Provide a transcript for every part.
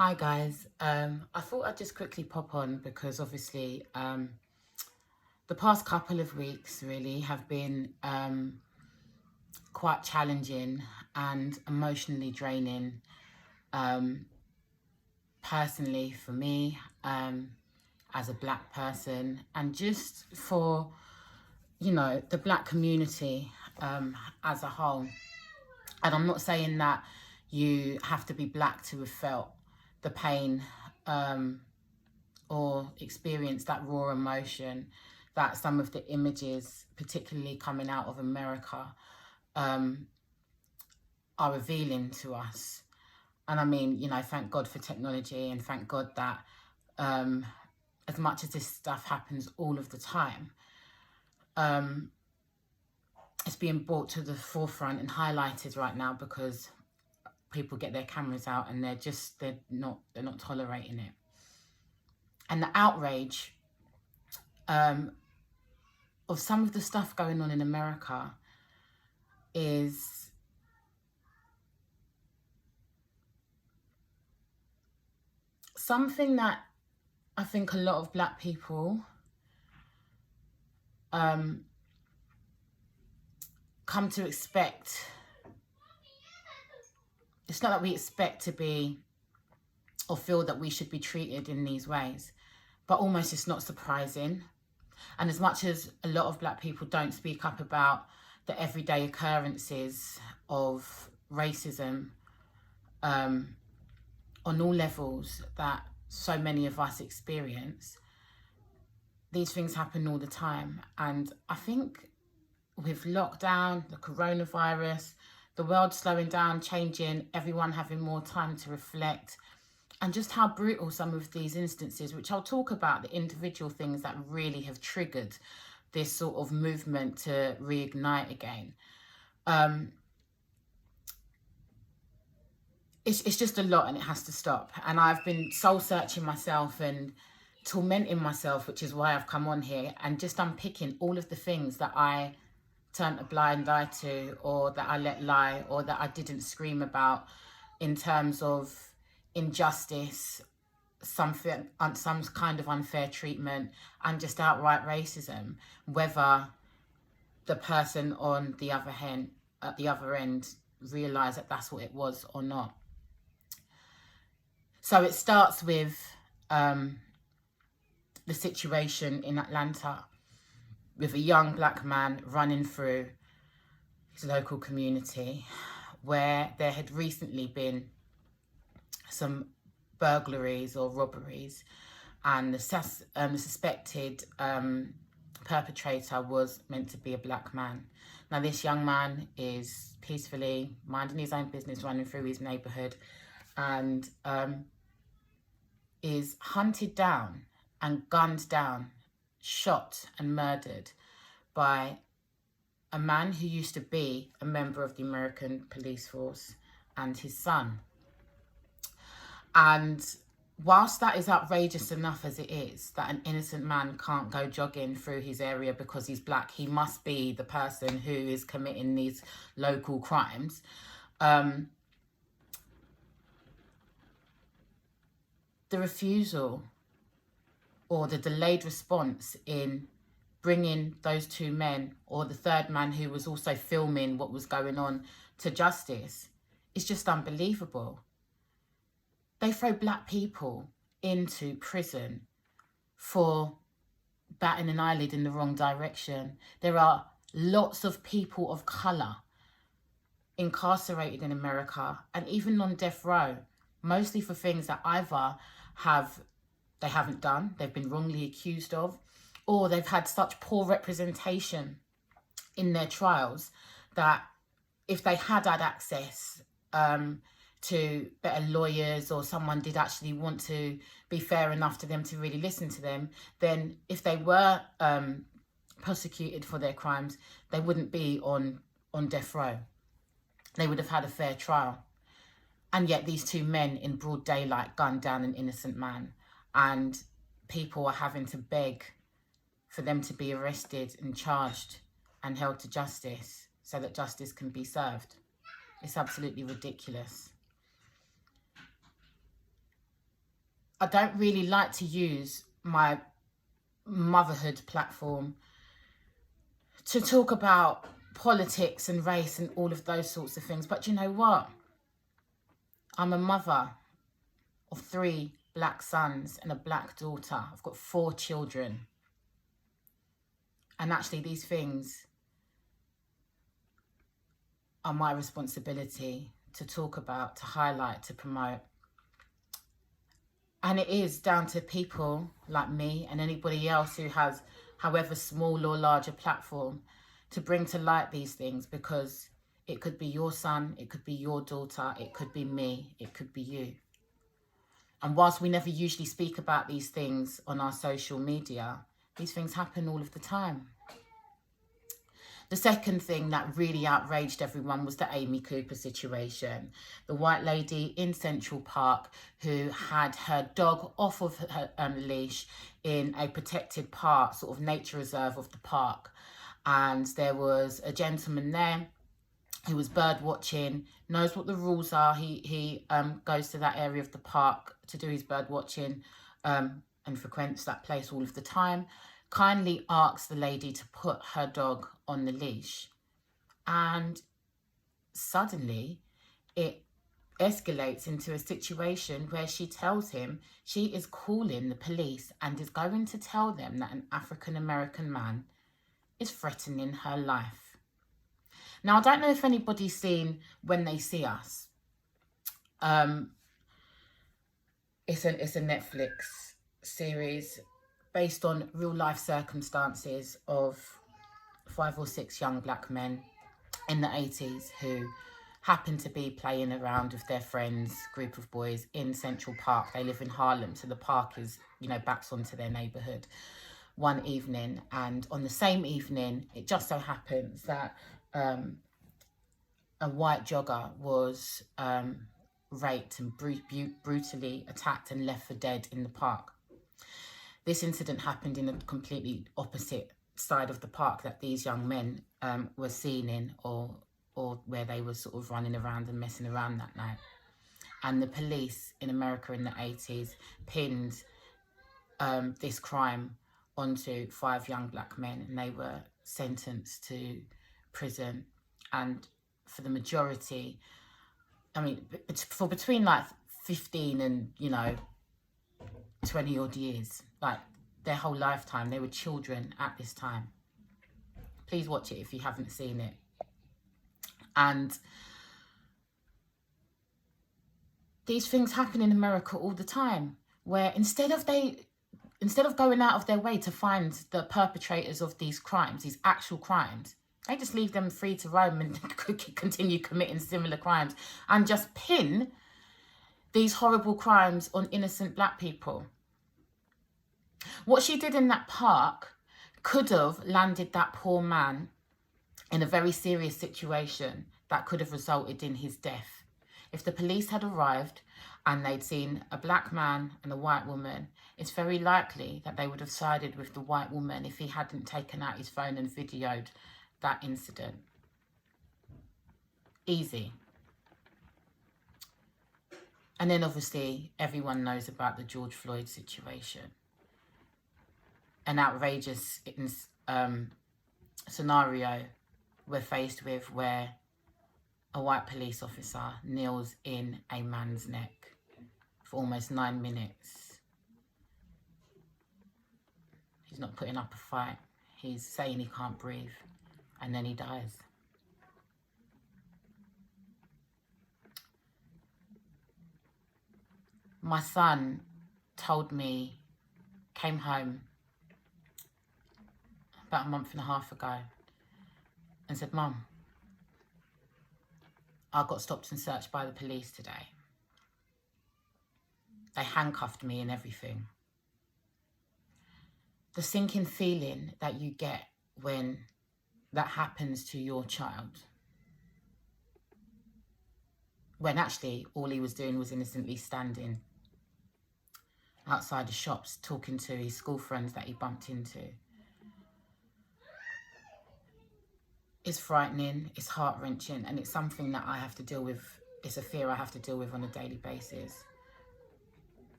Hi guys. I thought I'd just quickly pop on because obviously the past couple of weeks really have been quite challenging and emotionally draining personally for me as a black person and just for, the black community as a whole. And I'm not saying that you have to be black to have felt the pain or experience that raw emotion that some of the images, particularly coming out of America, are revealing to us. And I mean, thank God for technology and thank God that as much as this stuff happens all of the time, it's being brought to the forefront and highlighted right now because people get their cameras out and they're not tolerating it. And the outrage of some of the stuff going on in America is something that I think a lot of black people come to expect. It's not that we expect to be or feel that we should be treated in these ways, but almost it's not surprising. And as much as a lot of black people don't speak up about the everyday occurrences of racism on all levels that so many of us experience, these things happen all the time. And I think with lockdown, the coronavirus, the world slowing down, changing, everyone having more time to reflect, and just how brutal some of these instances, which I'll talk about, the individual things that really have triggered this sort of movement to reignite again. It's just a lot and it has to stop. And I've been soul searching myself and tormenting myself, which is why I've come on here and just unpicking all of the things that I turned a blind eye to, or that I let lie, or that I didn't scream about in terms of injustice, some kind of unfair treatment, and just outright racism, whether the person on the other hand, at the other end, realize that that's what it was or not. So it starts with the situation in Atlanta with a young black man running through his local community where there had recently been some burglaries or robberies, and the suspected perpetrator was meant to be a black man. Now, this young man is peacefully minding his own business, running through his neighborhood, and is hunted down and gunned down, shot and murdered by a man who used to be a member of the American police force and his son. And whilst that is outrageous enough as it is, that an innocent man can't go jogging through his area because he's black, he must be the person who is committing these local crimes. The refusal or the delayed response in bringing those two men, or the third man who was also filming what was going on, to justice is just unbelievable. They throw black people into prison for batting an eyelid in the wrong direction. There are lots of people of colour incarcerated in America and even on death row, mostly for things that either they haven't done, they've been wrongly accused of, or they've had such poor representation in their trials that if they had access to better lawyers, or someone did actually want to be fair enough to them to really listen to them, then if they were prosecuted for their crimes, they wouldn't be on death row. They would have had a fair trial. And yet these two men in broad daylight gunned down an innocent man, and people are having to beg for them to be arrested and charged and held to justice so that justice can be served. It's absolutely ridiculous. I don't really like to use my motherhood platform to talk about politics and race and all of those sorts of things. But you know what? I'm a mother of 3 black sons and a black daughter. I've got 4 children. And actually these things are my responsibility to talk about, to highlight, to promote. And it is down to people like me and anybody else who has, however small or large a platform, to bring to light these things, because it could be your son, it could be your daughter, it could be me, it could be you. And whilst we never usually speak about these things on our social media, these things happen all of the time. The second thing that really outraged everyone was the Amy Cooper situation. The white lady in Central Park who had her dog off of her leash in a protected part, sort of nature reserve of the park. And there was a gentleman there who was bird watching, knows what the rules are. He goes to that area of the park to do his bird watching and frequents that place all of the time. Kindly asks the lady to put her dog on the leash. And suddenly it escalates into a situation where she tells him she is calling the police and is going to tell them that an African-American man is threatening her life. Now, I don't know if anybody's seen When They See Us. It's a Netflix series based on real life circumstances of 5 or 6 young black men in the 80s who happened to be playing around with their friends, group of boys in Central Park. They live in Harlem, so the park is, backs onto their neighborhood one evening. And on the same evening, it just so happens that a white jogger was raped and brutally attacked and left for dead in the park. This incident happened in a completely opposite side of the park that these young men were seen in, or where they were sort of running around and messing around that night. And the police in America in the 80s pinned this crime onto 5 young black men, and they were sentenced to prison. And for the majority, for between like 15 and 20 odd years, like their whole lifetime. They were children at this time. Please watch it if you haven't seen it. And these things happen in America all the time, where instead of going out of their way to find the perpetrators of these crimes, these actual crimes, they just leave them free to roam and continue committing similar crimes and just pin these horrible crimes on innocent black people. What she did in that park could have landed that poor man in a very serious situation that could have resulted in his death. If the police had arrived and they'd seen a black man and a white woman, it's very likely that they would have sided with the white woman if he hadn't taken out his phone and videoed that incident. Easy. And then obviously everyone knows about the George Floyd situation. An outrageous scenario we're faced with, where a white police officer kneels in a man's neck for almost 9 minutes. He's not putting up a fight. He's saying he can't breathe, and then he dies. My son told me, came home about a month and a half ago and said, "Mum, I got stopped and searched by the police today. They handcuffed me and everything." The sinking feeling that you get when that happens to your child, when actually all he was doing was innocently standing outside the shops talking to his school friends that he bumped into. It's frightening, it's heart-wrenching, and it's something that I have to deal with. It's a fear I have to deal with on a daily basis.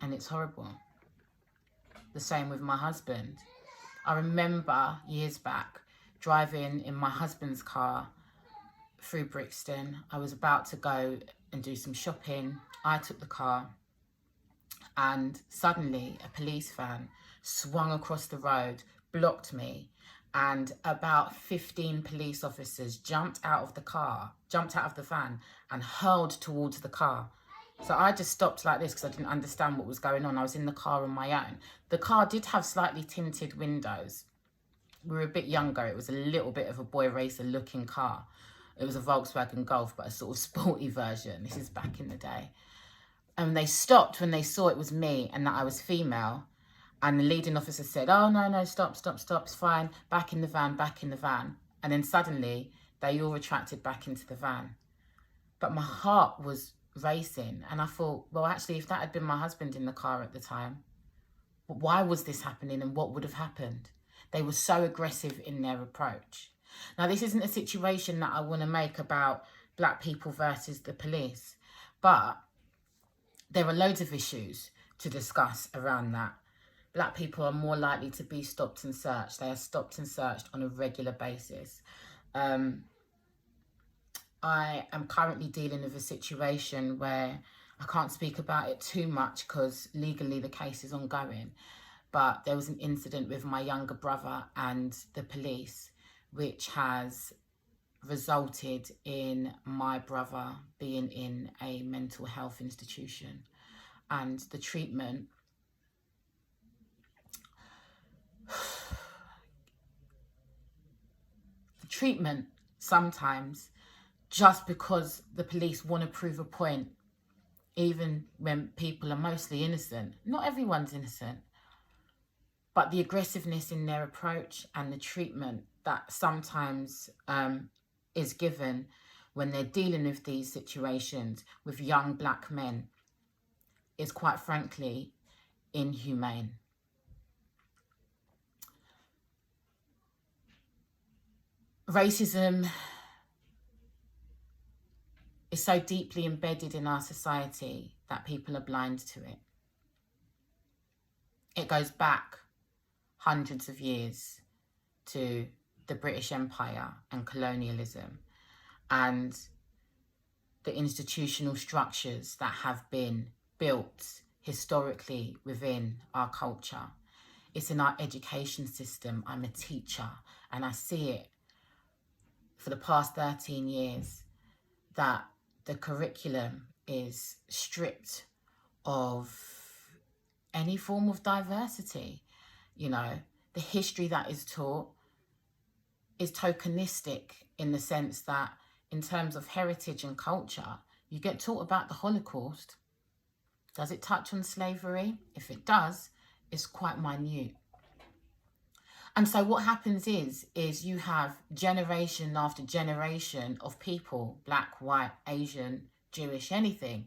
and it's horrible. The same with my husband. I remember years back driving in my husband's car through Brixton. I was about to go and do some shopping. I took the car and suddenly a police van swung across the road, blocked me, and about 15 police officers jumped out of the van and hurled towards the car. So I just stopped like this because I didn't understand what was going on. I was in the car on my own. The car did have slightly tinted windows. We were a bit younger. It was a little bit of a boy racer looking car. It was a Volkswagen Golf, but a sort of sporty version. This is back in the day. And they stopped when they saw it was me and that I was female. And the leading officer said, oh, no, stop, it's fine. Back in the van. And then suddenly they all retracted back into the van. But my heart was racing. And I thought, well, actually, if that had been my husband in the car at the time, why was this happening and what would have happened? They were so aggressive in their approach. Now, this isn't a situation that I want to make about black people versus the police, but there are loads of issues to discuss around that. Black people are more likely to be stopped and searched. They are stopped and searched on a regular basis. I am currently dealing with a situation where I can't speak about it too much because legally the case is ongoing. But there was an incident with my younger brother and the police, which has resulted in my brother being in a mental health institution. And the treatment sometimes, just because the police want to prove a point, even when people are mostly innocent. Not everyone's innocent. But the aggressiveness in their approach and the treatment that sometimes is given when they're dealing with these situations with young black men is quite frankly inhumane. Racism is so deeply embedded in our society that people are blind to it. It goes back hundreds of years to the British Empire and colonialism and the institutional structures that have been built historically within our culture. It's in our education system. I'm a teacher and I see it for the past 13 years that the curriculum is stripped of any form of diversity. You know, the history that is taught is tokenistic in the sense that in terms of heritage and culture, you get taught about the Holocaust. Does it touch on slavery? If it does, it's quite minute. And so what happens is you have generation after generation of people, black, white, Asian, Jewish, anything,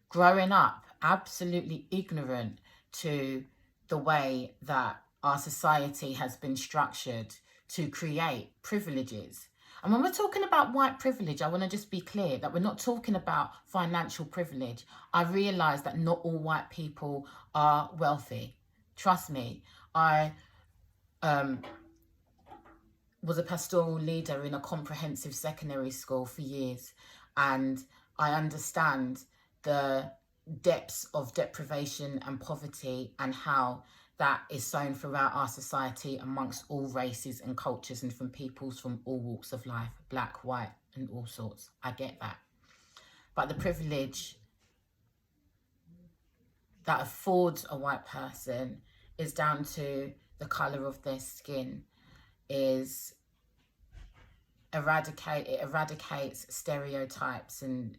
growing up absolutely ignorant to the way that our society has been structured to create privileges. And when we're talking about white privilege, I want to just be clear that we're not talking about financial privilege. I realise that not all white people are wealthy. Trust me, I was a pastoral leader in a comprehensive secondary school for years, and I understand the depths of deprivation and poverty and how that is sown throughout our society amongst all races and cultures and from peoples from all walks of life, black, white, and all sorts. I get that. But the privilege that affords a white person is down to the colour of their skin. It eradicates stereotypes and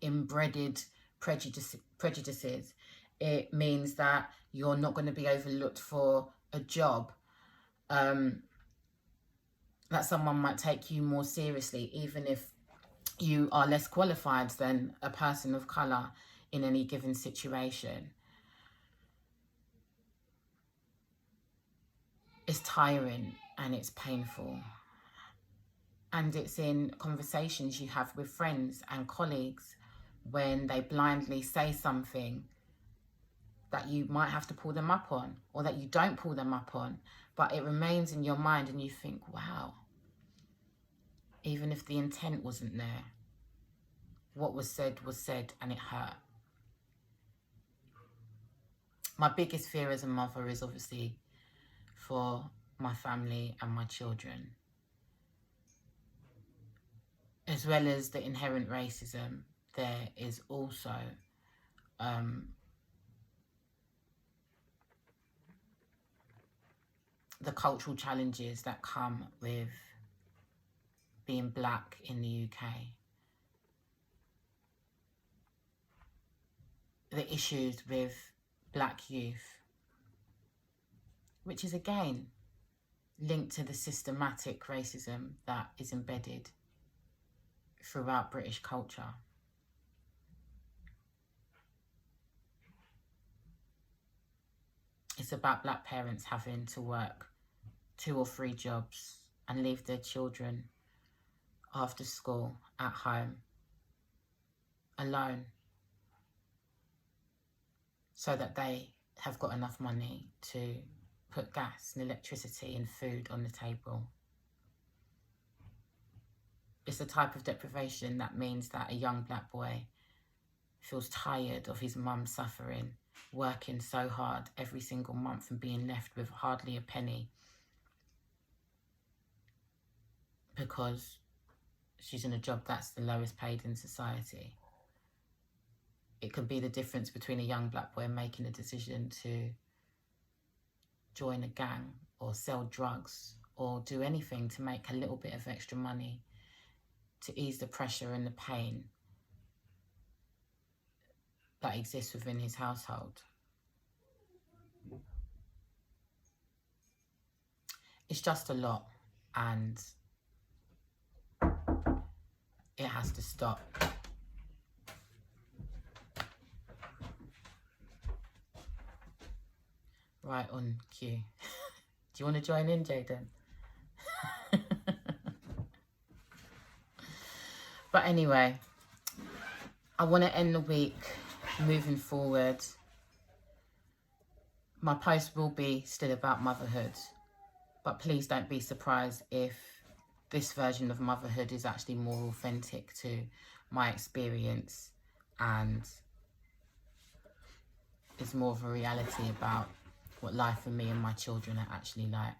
inbred prejudices. It means that you're not going to be overlooked for a job, that someone might take you more seriously, even if you are less qualified than a person of colour in any given situation. It's tiring and it's painful. And it's in conversations you have with friends and colleagues when they blindly say something that you might have to pull them up on, or that you don't pull them up on, but it remains in your mind and you think, wow, even if the intent wasn't there, what was said and it hurt. My biggest fear as a mother is obviously for my family and my children, as well as the inherent racism. There is also the cultural challenges that come with being black in the UK. The issues with black youth, which is again linked to the systematic racism that is embedded throughout British culture. It's about black parents having to work 2 or 3 jobs and leave their children after school at home alone, so that they have got enough money to put gas and electricity and food on the table. It's a type of deprivation that means that a young black boy feels tired of his mum suffering, working so hard every single month and being left with hardly a penny because she's in a job that's the lowest paid in society. It could be the difference between a young black boy making a decision to join a gang or sell drugs or do anything to make a little bit of extra money to ease the pressure and the pain that exists within his household. It's just a lot, and it has to stop. Right on cue. Do you want to join in, Jaden? But anyway, I want to end the week moving forward. My post will be still about motherhood, but please don't be surprised if this version of motherhood is actually more authentic to my experience and is more of a reality about what life for me and my children are actually like.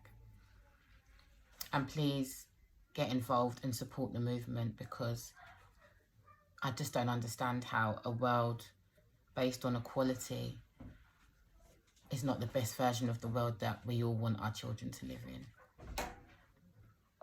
And please get involved and support the movement, because I just don't understand how a world based on equality is not the best version of the world that we all want our children to live in.